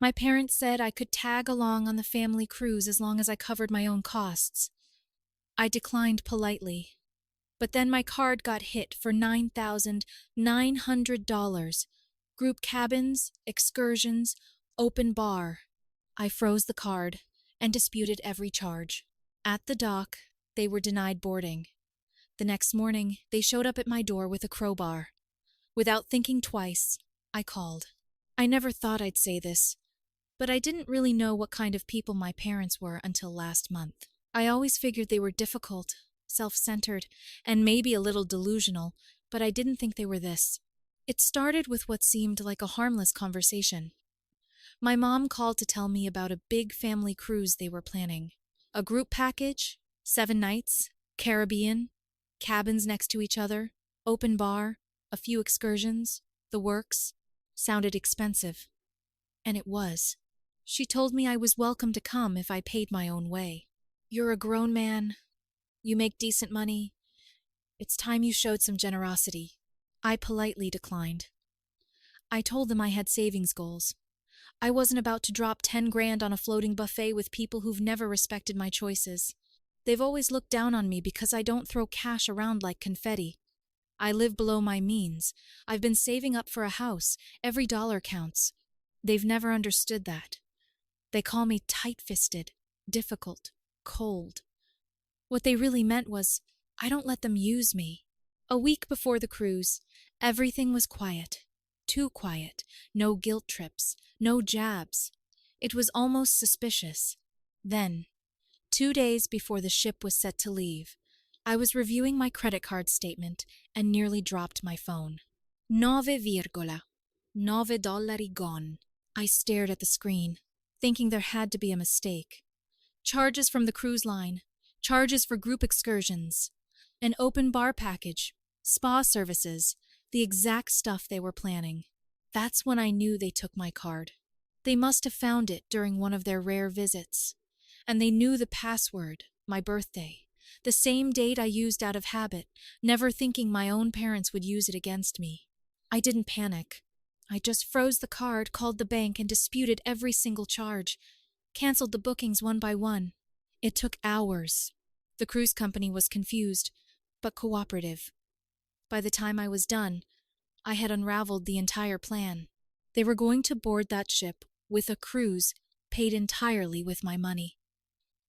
My parents said I could tag along on the family cruise as long as I covered my own costs. I declined politely, but then my card got hit for $9,900. Group cabins, excursions, open bar. I froze the card and disputed every charge. At the dock, they were denied boarding. The next morning, they showed up at my door with a crowbar. Without thinking twice, I called. I never thought I'd say this, but I didn't really know what kind of people my parents were until last month. I always figured they were difficult, self-centered, and maybe a little delusional, but I didn't think they were this. It started with what seemed like a harmless conversation. My mom called to tell me about a big family cruise they were planning. A group package, 7 nights, Caribbean, cabins next to each other, open bar, a few excursions, the works. Sounded expensive. And it was. She told me I was welcome to come if I paid my own way. You're a grown man. You make decent money. It's time you showed some generosity. I politely declined. I told them I had savings goals. I wasn't about to drop 10 grand on a floating buffet with people who've never respected my choices. They've always looked down on me because I don't throw cash around like confetti. I live below my means. I've been saving up for a house. Every dollar counts. They've never understood that. They call me tight-fisted, difficult, cold. What they really meant was, I don't let them use me. A week before the cruise, everything was quiet. Too quiet. No guilt trips. No jabs. It was almost suspicious. Then, 2 days before the ship was set to leave, I was reviewing my credit card statement and nearly dropped my phone. $9 gone. I stared at the screen, thinking there had to be a mistake. Charges from the cruise line, charges for group excursions, an open bar package, spa services, the exact stuff they were planning. That's when I knew they took my card. They must have found it during one of their rare visits. And they knew the password, my birthday, the same date I used out of habit, never thinking my own parents would use it against me. I didn't panic. I just froze the card, called the bank, and disputed every single charge. Canceled the bookings one by one. It took hours. The cruise company was confused, but cooperative. By the time I was done, I had unraveled the entire plan. They were going to board that ship with a cruise paid entirely with my money.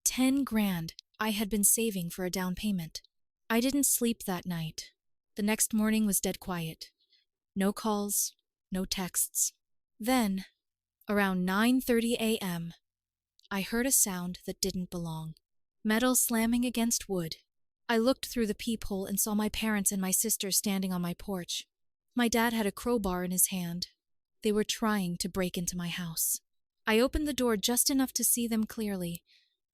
10 grand I had been saving for a down payment. I didn't sleep that night. The next morning was dead quiet. No calls, no texts. Then, around 9:30 a.m., I heard a sound that didn't belong. Metal slamming against wood. I looked through the peephole and saw my parents and my sister standing on my porch. My dad had a crowbar in his hand. They were trying to break into my house. I opened the door just enough to see them clearly,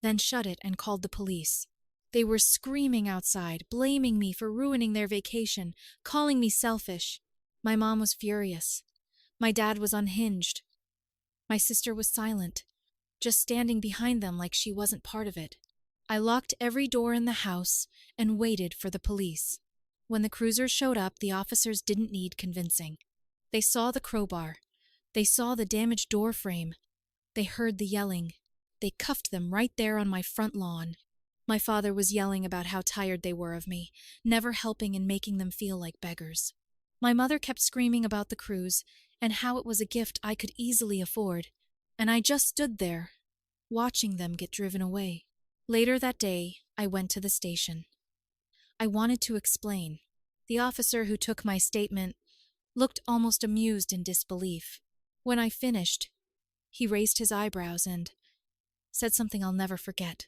then shut it and called the police. They were screaming outside, blaming me for ruining their vacation, calling me selfish. My mom was furious. My dad was unhinged. My sister was silent, just standing behind them like she wasn't part of it. I locked every door in the house and waited for the police. When the cruisers showed up, the officers didn't need convincing. They saw the crowbar. They saw the damaged door frame. They heard the yelling. They cuffed them right there on my front lawn. My father was yelling about how tired they were of me, never helping and making them feel like beggars. My mother kept screaming about the cruise and how it was a gift I could easily afford, and I just stood there, watching them get driven away. Later that day, I went to the station. I wanted to explain. The officer who took my statement looked almost amused in disbelief. When I finished, he raised his eyebrows and said something I'll never forget.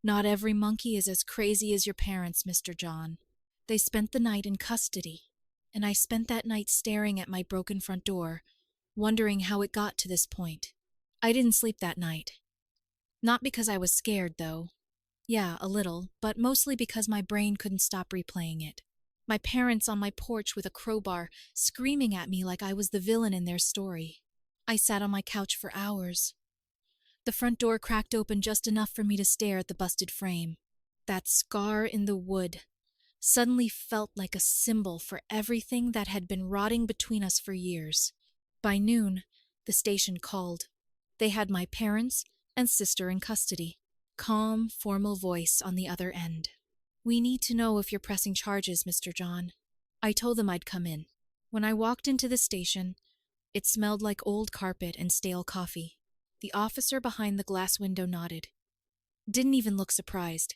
"Not every monkey is as crazy as your parents, Mr. John. They spent the night in custody, and I spent that night staring at my broken front door, wondering how it got to this point. I didn't sleep that night. Not because I was scared, though. Yeah, a little, but mostly because my brain couldn't stop replaying it. My parents on my porch with a crowbar, screaming at me like I was the villain in their story. I sat on my couch for hours. The front door cracked open just enough for me to stare at the busted frame. That scar in the wood suddenly felt like a symbol for everything that had been rotting between us for years. By noon, the station called. They had my parents and sister in custody. Calm, formal voice on the other end. "We need to know if you're pressing charges, Mr. John." I told them I'd come in. When I walked into the station, it smelled like old carpet and stale coffee. The officer behind the glass window nodded. Didn't even look surprised.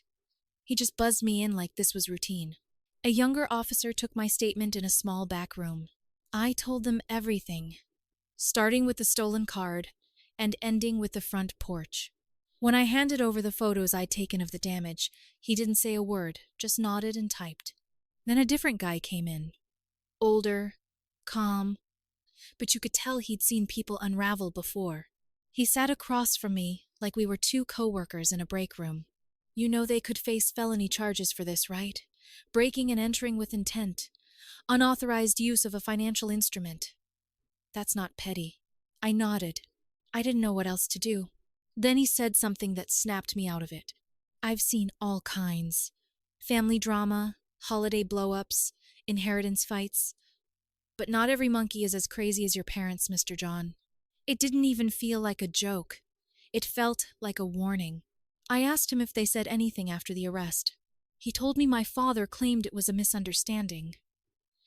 He just buzzed me in like this was routine. A younger officer took my statement in a small back room. I told them everything, starting with the stolen card and ending with the front porch. When I handed over the photos I'd taken of the damage, he didn't say a word, just nodded and typed. Then a different guy came in. Older, calm, but you could tell he'd seen people unravel before. He sat across from me like we were two co-workers in a break room. "You know they could face felony charges for this, right? Breaking and entering with intent. Unauthorized use of a financial instrument." "That's not petty." I nodded. I didn't know what else to do. Then he said something that snapped me out of it. "I've seen all kinds. Family drama, holiday blow-ups, inheritance fights. But not every monkey is as crazy as your parents, Mr. John." It didn't even feel like a joke. It felt like a warning. I asked him if they said anything after the arrest. He told me my father claimed it was a misunderstanding.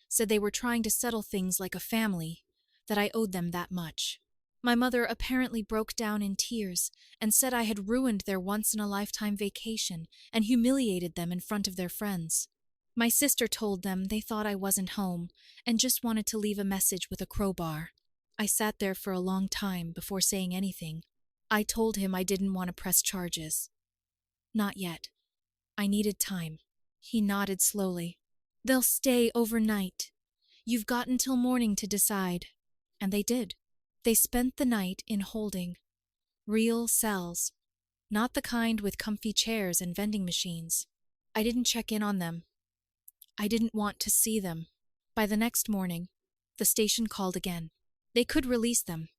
Said they were trying to settle things like a family, that I owed them that much. My mother apparently broke down in tears and said I had ruined their once-in-a-lifetime vacation and humiliated them in front of their friends. My sister told them they thought I wasn't home and just wanted to leave a message with a crowbar. I sat there for a long time before saying anything. I told him I didn't want to press charges. Not yet. I needed time. He nodded slowly. "They'll stay overnight. You've got until morning to decide." And they did. They spent the night in holding. Real cells. Not the kind with comfy chairs and vending machines. I didn't check in on them. I didn't want to see them. By the next morning, the station called again. They could release them,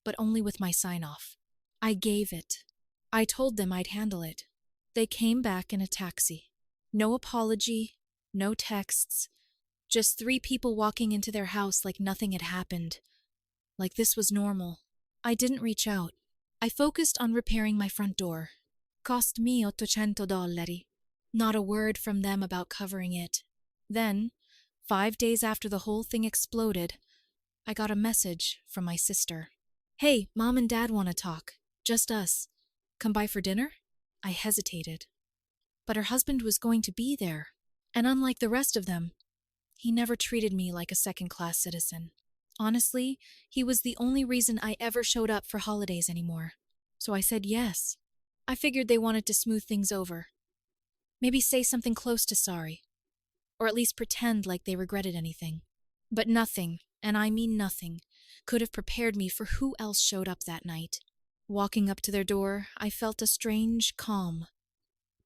but only with my sign-off. I gave it. I told them I'd handle it. They came back in a taxi. No apology, no texts, just 3 people walking into their house like nothing had happened. Like this was normal. I didn't reach out. I focused on repairing my front door. Cost me $800. Not a word from them about covering it. Then, 5 days after the whole thing exploded, I got a message from my sister. "Hey, Mom and Dad want to talk. Just us. Come by for dinner?" I hesitated. But her husband was going to be there, and unlike the rest of them, he never treated me like a second-class citizen. Honestly, he was the only reason I ever showed up for holidays anymore. So I said yes. I figured they wanted to smooth things over. Maybe say something close to sorry. Or at least pretend like they regretted anything. But nothing, and I mean nothing, could have prepared me for who else showed up that night. Walking up to their door, I felt a strange calm.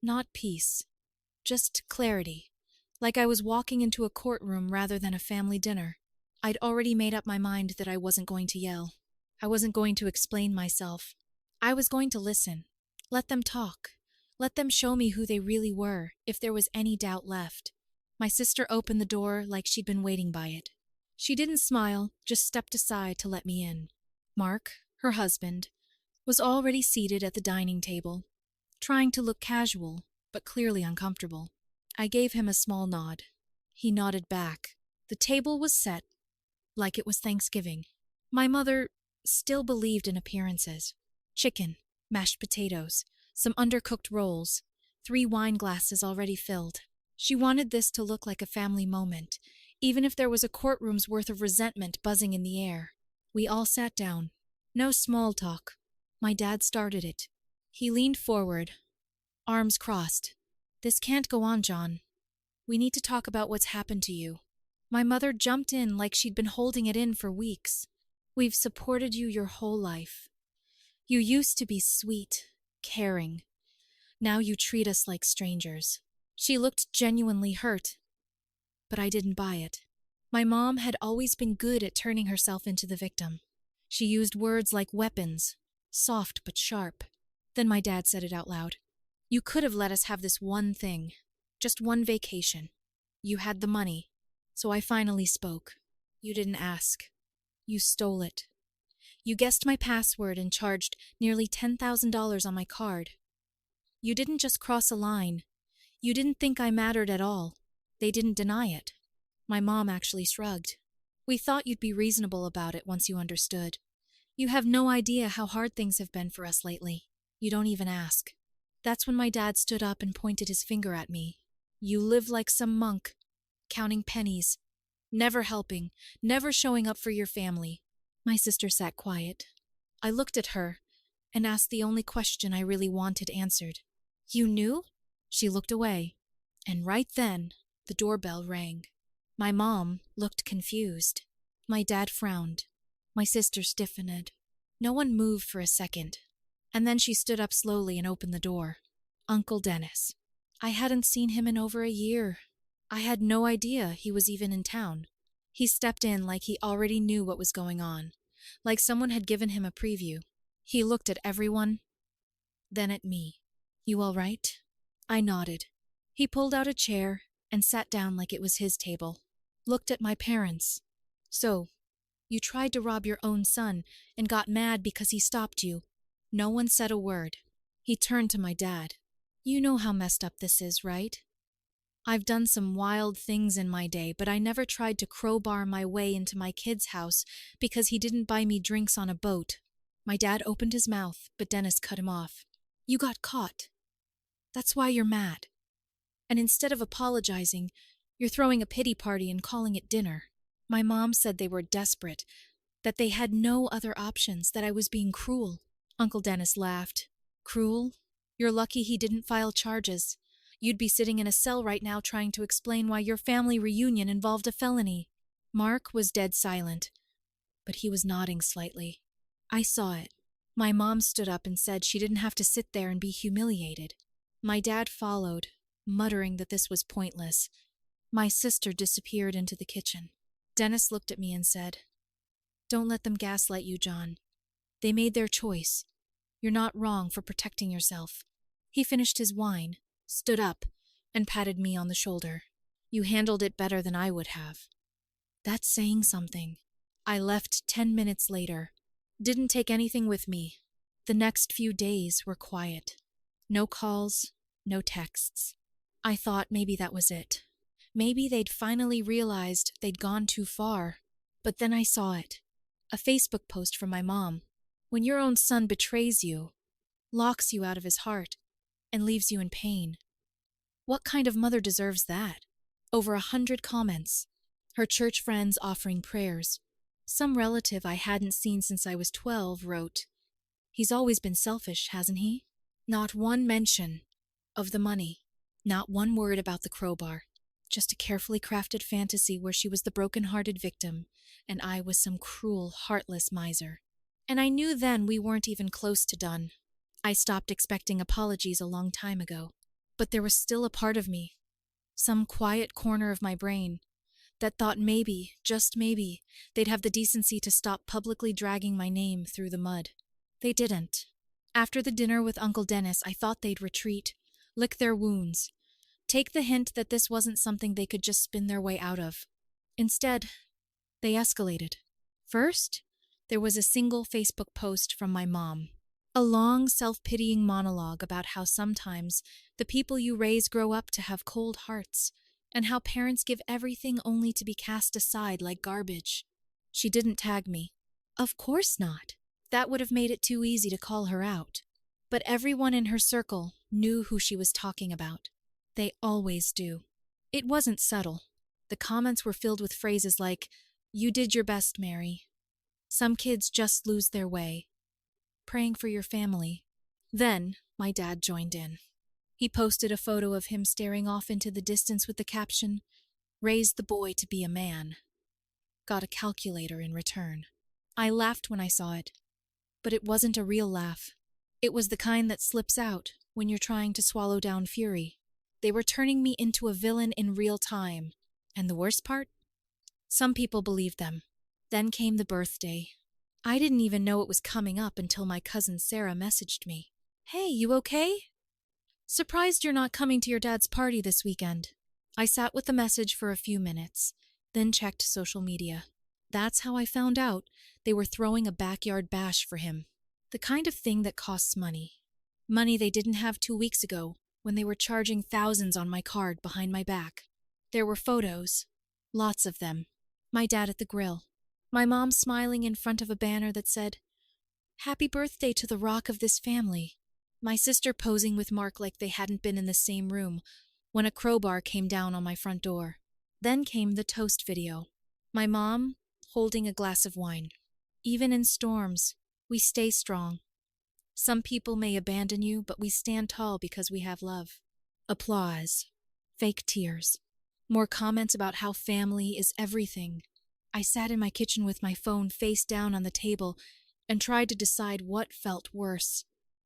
Not peace, just clarity. Like I was walking into a courtroom rather than a family dinner. I'd already made up my mind that I wasn't going to yell. I wasn't going to explain myself. I was going to listen. Let them talk. Let them show me who they really were, if there was any doubt left. My sister opened the door like she'd been waiting by it. She didn't smile, just stepped aside to let me in. Mark, her husband, was already seated at the dining table, trying to look casual, but clearly uncomfortable. I gave him a small nod. He nodded back. The table was set, like it was Thanksgiving. My mother still believed in appearances. Chicken, mashed potatoes, some undercooked rolls, 3 wine glasses already filled. She wanted this to look like a family moment, even if there was a courtroom's worth of resentment buzzing in the air. We all sat down. No small talk. My dad started it. He leaned forward, arms crossed. "This can't go on, John. We need to talk about what's happened to you." My mother jumped in like she'd been holding it in for weeks. "We've supported you your whole life. You used to be sweet, caring. Now you treat us like strangers." She looked genuinely hurt, but I didn't buy it. My mom had always been good at turning herself into the victim. She used words like weapons, soft but sharp. Then my dad said it out loud. "You could have let us have this one thing, just one vacation. You had the money. So I finally spoke. You didn't ask. You stole it. You guessed my password and charged nearly $10,000 on my card. You didn't just cross a line. You didn't think I mattered at all. They didn't deny it. My mom actually shrugged. We thought you'd be reasonable about it once you understood. You have no idea how hard things have been for us lately. You don't even ask. That's when my dad stood up and pointed his finger at me. You live like some monk, counting pennies, never helping, never showing up for your family. My sister sat quiet. I looked at her and asked the only question I really wanted answered. You knew? She looked away, and right then, the doorbell rang. My mom looked confused. My dad frowned. My sister stiffened. No one moved for a second, and then she stood up slowly and opened the door. Uncle Dennis. I hadn't seen him in over a year. I had no idea he was even in town. He stepped in like he already knew what was going on, like someone had given him a preview. He looked at everyone, then at me. You all right? I nodded. He pulled out a chair and sat down like it was his table. Looked at my parents. So, you tried to rob your own son and got mad because he stopped you. No one said a word. He turned to my dad. You know how messed up this is, right? I've done some wild things in my day, but I never tried to crowbar my way into my kid's house because he didn't buy me drinks on a boat. My dad opened his mouth, but Dennis cut him off. You got caught. That's why you're mad. And instead of apologizing, you're throwing a pity party and calling it dinner. My mom said they were desperate, that they had no other options, that I was being cruel. Uncle Dennis laughed. Cruel? You're lucky he didn't file charges. You'd be sitting in a cell right now trying to explain why your family reunion involved a felony. Mark was dead silent, but he was nodding slightly. I saw it. My mom stood up and said she didn't have to sit there and be humiliated. My dad followed, muttering that this was pointless. My sister disappeared into the kitchen. Dennis looked at me and said, Don't let them gaslight you, John. They made their choice. You're not wrong for protecting yourself. He finished his wine, stood up, and patted me on the shoulder. You handled it better than I would have. That's saying something. I left 10 minutes later. Didn't take anything with me. The next few days were quiet. No calls, no texts. I thought maybe that was it. Maybe they'd finally realized they'd gone too far. But then I saw it. A Facebook post from my mom. When your own son betrays you, locks you out of his heart, and leaves you in pain. What kind of mother deserves that? Over 100 comments. Her church friends offering prayers. Some relative I hadn't seen since I was 12 wrote, He's always been selfish, hasn't he? Not one mention of the money. Not one word about the crowbar. Just a carefully crafted fantasy where she was the broken-hearted victim, and I was some cruel, heartless miser. And I knew then we weren't even close to done. I stopped expecting apologies a long time ago. But there was still a part of me, some quiet corner of my brain, that thought maybe, just maybe, they'd have the decency to stop publicly dragging my name through the mud. They didn't. After the dinner with Uncle Dennis, I thought they'd retreat, lick their wounds, take the hint that this wasn't something they could just spin their way out of. Instead, they escalated. First, there was a single Facebook post from my mom. A long, self-pitying monologue about how sometimes the people you raise grow up to have cold hearts, and how parents give everything only to be cast aside like garbage. She didn't tag me. Of course not. That would have made it too easy to call her out. But everyone in her circle knew who she was talking about. They always do. It wasn't subtle. The comments were filled with phrases like, "You did your best, Mary." "Some kids just lose their way." "Praying for your family." Then, my dad joined in. He posted a photo of him staring off into the distance with the caption, "Raise the boy to be a man." Got a calculator in return. I laughed when I saw it, but it wasn't a real laugh. It was the kind that slips out when you're trying to swallow down fury. They were turning me into a villain in real time. And the worst part? Some people believed them. Then came the birthday. I didn't even know it was coming up until my cousin Sarah messaged me. "Hey, you okay? Surprised you're not coming to your dad's party this weekend." I sat with the message for a few minutes, then checked social media. That's how I found out they were throwing a backyard bash for him. The kind of thing that costs money. Money they didn't have 2 weeks ago when they were charging thousands on my card behind my back. There were photos, lots of them. My dad at the grill. My mom smiling in front of a banner that said, "Happy birthday to the rock of this family." My sister posing with Mark like they hadn't been in the same room when a crowbar came down on my front door. Then came the toast video. My mom holding a glass of wine. Even in storms, we stay strong. Some people may abandon you, but we stand tall because we have love. Applause. Fake tears. More comments about how family is everything. I sat in my kitchen with my phone face down on the table and tried to decide what felt worse.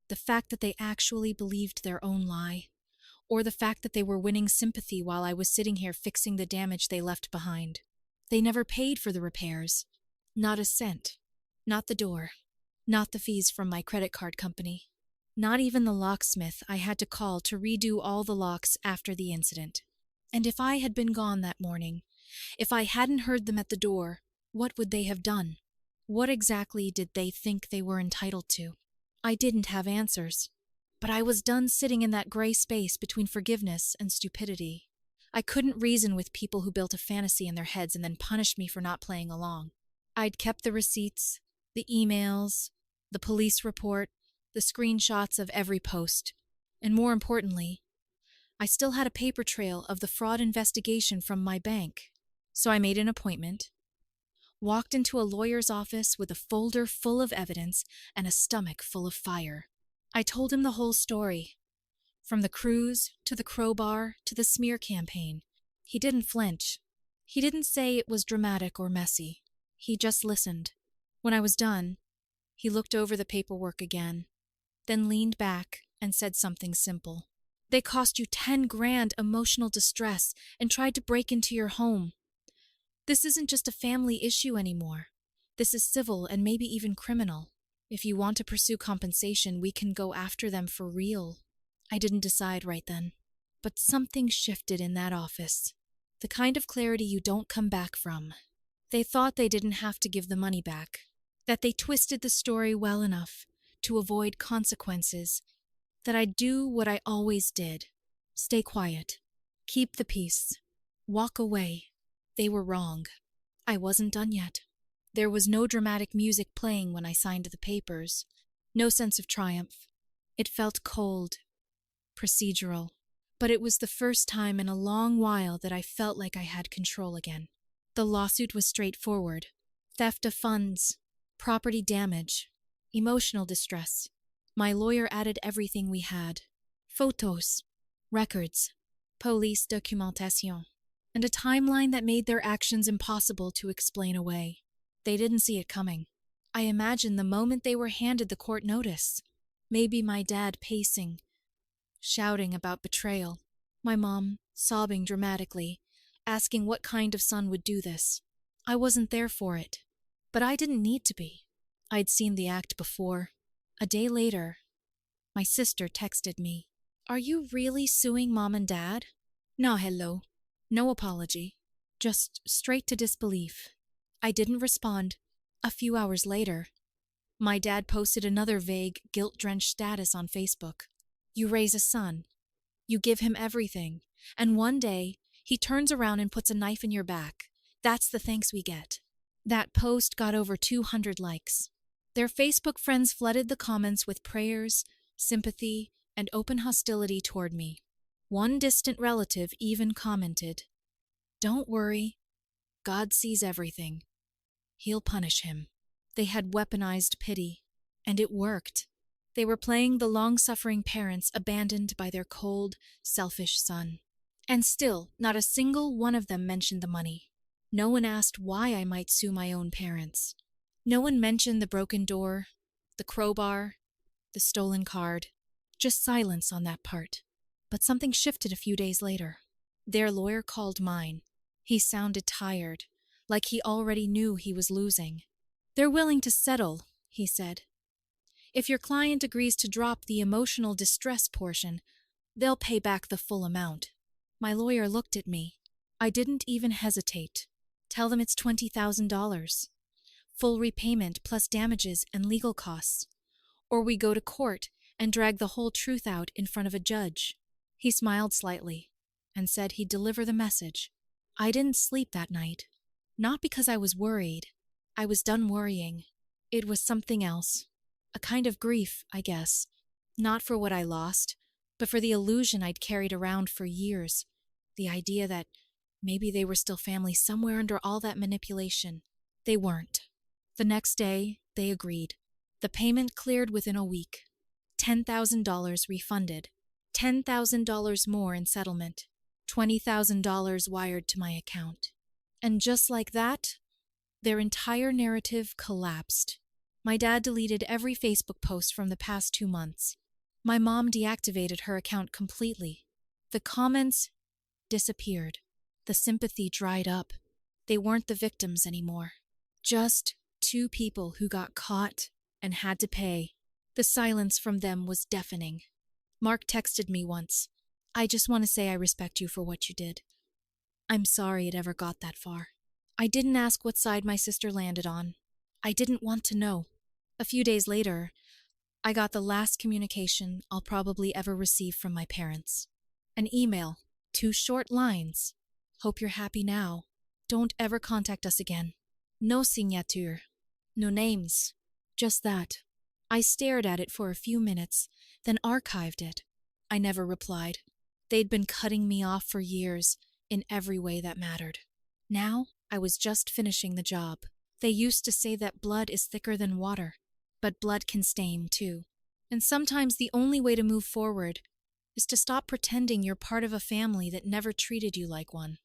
The fact that they actually believed their own lie, or the fact that they were winning sympathy while I was sitting here fixing the damage they left behind. They never paid for the repairs. Not a cent. Not the door. Not the fees from my credit card company. Not even the locksmith I had to call to redo all the locks after the incident. And if I had been gone that morning, if I hadn't heard them at the door, what would they have done? What exactly did they think they were entitled to? I didn't have answers, but I was done sitting in that gray space between forgiveness and stupidity. I couldn't reason with people who built a fantasy in their heads and then punished me for not playing along. I'd kept the receipts, the emails, the police report, the screenshots of every post, and more importantly, I still had a paper trail of the fraud investigation from my bank. So I made an appointment, walked into a lawyer's office with a folder full of evidence and a stomach full of fire. I told him the whole story, from the cruise to the crowbar to the smear campaign. He didn't flinch. He didn't say it was dramatic or messy. He just listened. When I was done, he looked over the paperwork again, then leaned back and said something simple. They cost you 10 grand emotional distress and tried to break into your home. This isn't just a family issue anymore. This is civil and maybe even criminal. If you want to pursue compensation, we can go after them for real. I didn't decide right then, but something shifted in that office. The kind of clarity you don't come back from. They thought they didn't have to give the money back, that they twisted the story well enough to avoid consequences, that I'd do what I always did. Stay quiet. Keep the peace. Walk away. They were wrong. I wasn't done yet. There was no dramatic music playing when I signed the papers. No sense of triumph. It felt cold, procedural. But it was the first time in a long while that I felt like I had control again. The lawsuit was straightforward. Theft of funds, property damage, emotional distress. My lawyer added everything we had. Photos, records, police documentation, and a timeline that made their actions impossible to explain away. They didn't see it coming. I imagined the moment they were handed the court notice. Maybe my dad pacing, shouting about betrayal. My mom sobbing dramatically, asking what kind of son would do this. I wasn't there for it, but I didn't need to be. I'd seen the act before. A day later, my sister texted me, "Are you really suing Mom and Dad?" No hello, no apology, just straight to disbelief. I didn't respond. A few hours later, my dad posted another vague, guilt-drenched status on Facebook. You raise a son, you give him everything, and one day he turns around and puts a knife in your back. That's the thanks we get. That post got over 200 likes. Their Facebook friends flooded the comments with prayers, sympathy, and open hostility toward me. One distant relative even commented, "Don't worry, God sees everything. He'll punish him." They had weaponized pity, and it worked. They were playing the long-suffering parents abandoned by their cold, selfish son. And still, not a single one of them mentioned the money. No one asked why I might sue my own parents. No one mentioned the broken door, the crowbar, the stolen card. Just silence on that part. But something shifted a few days later. Their lawyer called mine. He sounded tired, like he already knew he was losing. "They're willing to settle," he said. "If your client agrees to drop the emotional distress portion, they'll pay back the full amount." My lawyer looked at me. I didn't even hesitate. Tell them it's $20,000. Full repayment plus damages and legal costs. Or we go to court and drag the whole truth out in front of a judge." He smiled slightly and said he'd deliver the message. I didn't sleep that night. Not because I was worried. I was done worrying. It was something else. A kind of grief, I guess. Not for what I lost, but for the illusion I'd carried around for years. The idea that maybe they were still family somewhere under all that manipulation. They weren't. The next day, they agreed. The payment cleared within a week. $10,000 refunded. $10,000 more in settlement. $20,000 wired to my account. And just like that, their entire narrative collapsed. My dad deleted every Facebook post from the past 2 months. My mom deactivated her account completely. The comments disappeared. The sympathy dried up. They weren't the victims anymore. Just 2 people who got caught and had to pay. The silence from them was deafening. Mark texted me once. "I just want to say I respect you for what you did. I'm sorry it ever got that far. I didn't ask what side my sister landed on. I didn't want to know." A few days later, I got the last communication I'll probably ever receive from my parents. An email, 2 short lines. "Hope you're happy now. Don't ever contact us again. No signature. No names." Just that. I stared at it for a few minutes, then archived it. I never replied. They'd been cutting me off for years, in every way that mattered. Now, I was just finishing the job. They used to say that blood is thicker than water, but blood can stain too. And sometimes the only way to move forward is to stop pretending you're part of a family that never treated you like one.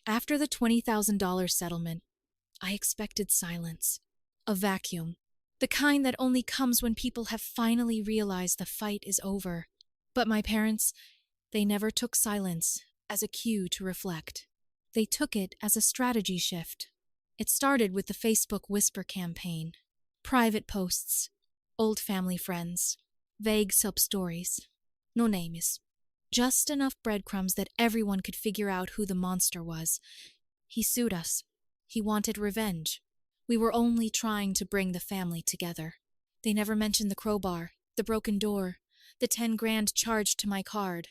After the $20,000 settlement, I expected silence. A vacuum. The kind that only comes when people have finally realized the fight is over. But my parents, they never took silence as a cue to reflect. They took it as a strategy shift. It started with the Facebook Whisper campaign. Private posts, old family friends, vague sub-stories. No names. Just enough breadcrumbs that everyone could figure out who the monster was. He sued us. He wanted revenge. We were only trying to bring the family together. They never mentioned the crowbar, the broken door, the 10 grand charged to my card.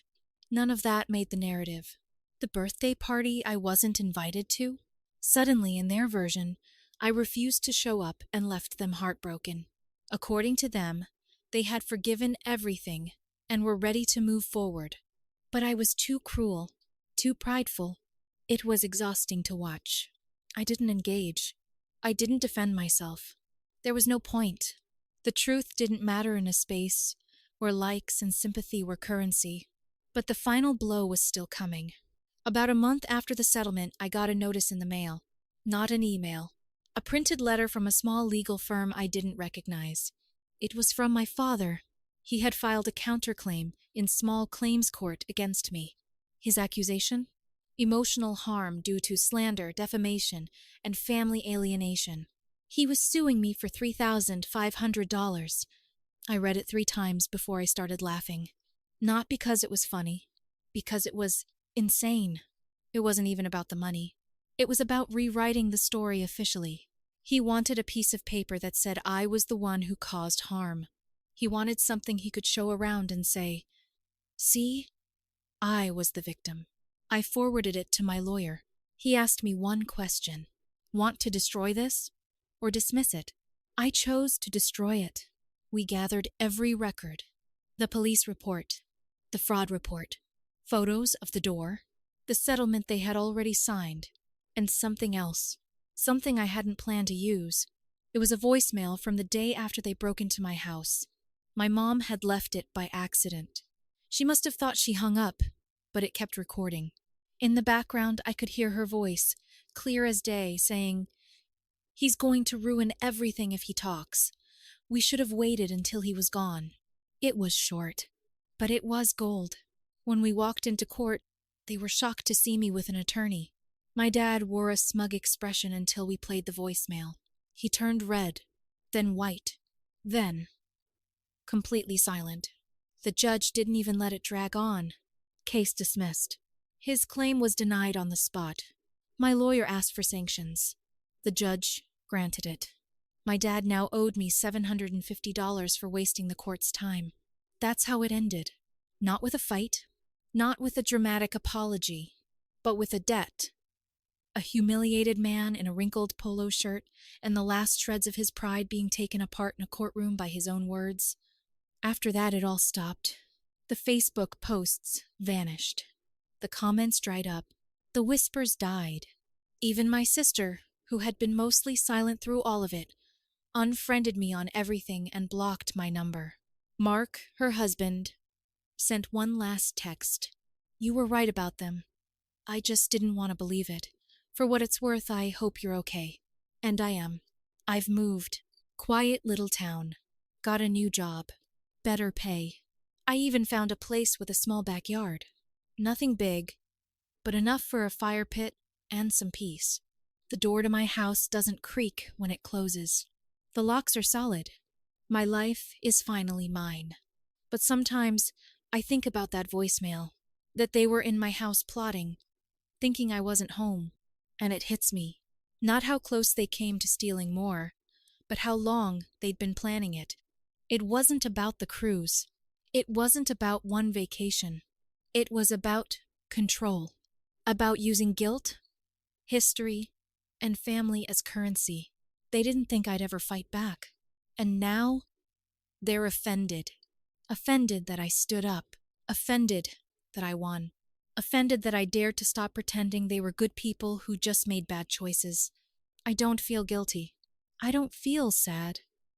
None of that made the narrative. The birthday party I wasn't invited to? Suddenly, in their version, I refused to show up and left them heartbroken. According to them, they had forgiven everything and were ready to move forward. But I was too cruel, too prideful. It was exhausting to watch. I didn't engage. I didn't defend myself. There was no point. The truth didn't matter in a space where likes and sympathy were currency. But the final blow was still coming. About a month after the settlement, I got a notice in the mail. Not an email. A printed letter from a small legal firm I didn't recognize. It was from my father. He had filed a counterclaim in small claims court against me. His accusation? Emotional harm due to slander, defamation, and family alienation. He was suing me for $3,500. I read it 3 times before I started laughing. Not because it was funny, because it was insane. It wasn't even about the money. It was about rewriting the story officially. He wanted a piece of paper that said I was the one who caused harm. He wanted something he could show around and say, "See, I was the victim." I forwarded it to my lawyer. He asked me one question. Want to destroy this or dismiss it? I chose to destroy it. We gathered every record. The police report, the fraud report, photos of the door, the settlement they had already signed, and something else. Something I hadn't planned to use. It was a voicemail from the day after they broke into my house. My mom had left it by accident. She must have thought she hung up, but it kept recording. In the background, I could hear her voice, clear as day, saying, "He's going to ruin everything if he talks. We should have waited until he was gone." It was short, but it was gold. When we walked into court, they were shocked to see me with an attorney. My dad wore a smug expression until we played the voicemail. He turned red, then white, then completely silent. The judge didn't even let it drag on. Case dismissed. His claim was denied on the spot. My lawyer asked for sanctions. The judge granted it. My dad now owed me $750 for wasting the court's time. That's how it ended. Not with a fight, not with a dramatic apology, but with a debt. A humiliated man in a wrinkled polo shirt and the last shreds of his pride being taken apart in a courtroom by his own words. After that, it all stopped. The Facebook posts vanished. The comments dried up. The whispers died. Even my sister, who had been mostly silent through all of it, unfriended me on everything and blocked my number. Mark, her husband, sent one last text. You were right about them. I just didn't want to believe it. For what it's worth, I hope you're okay. And I am. I've moved. Quiet little town. Got a new job. Better pay. I even found a place with a small backyard. Nothing big, but enough for a fire pit and some peace. The door to my house doesn't creak when it closes. The locks are solid. My life is finally mine. But sometimes I think about that voicemail, that they were in my house plotting, thinking I wasn't home, and it hits me. Not how close they came to stealing more, but how long they'd been planning it. It wasn't about the cruise. It wasn't about one vacation. It was about control. About using guilt, history, and family as currency. They didn't think I'd ever fight back. And now, they're offended. Offended that I stood up. Offended that I won. Offended that I dared to stop pretending they were good people who just made bad choices. I don't feel guilty. I don't feel sad.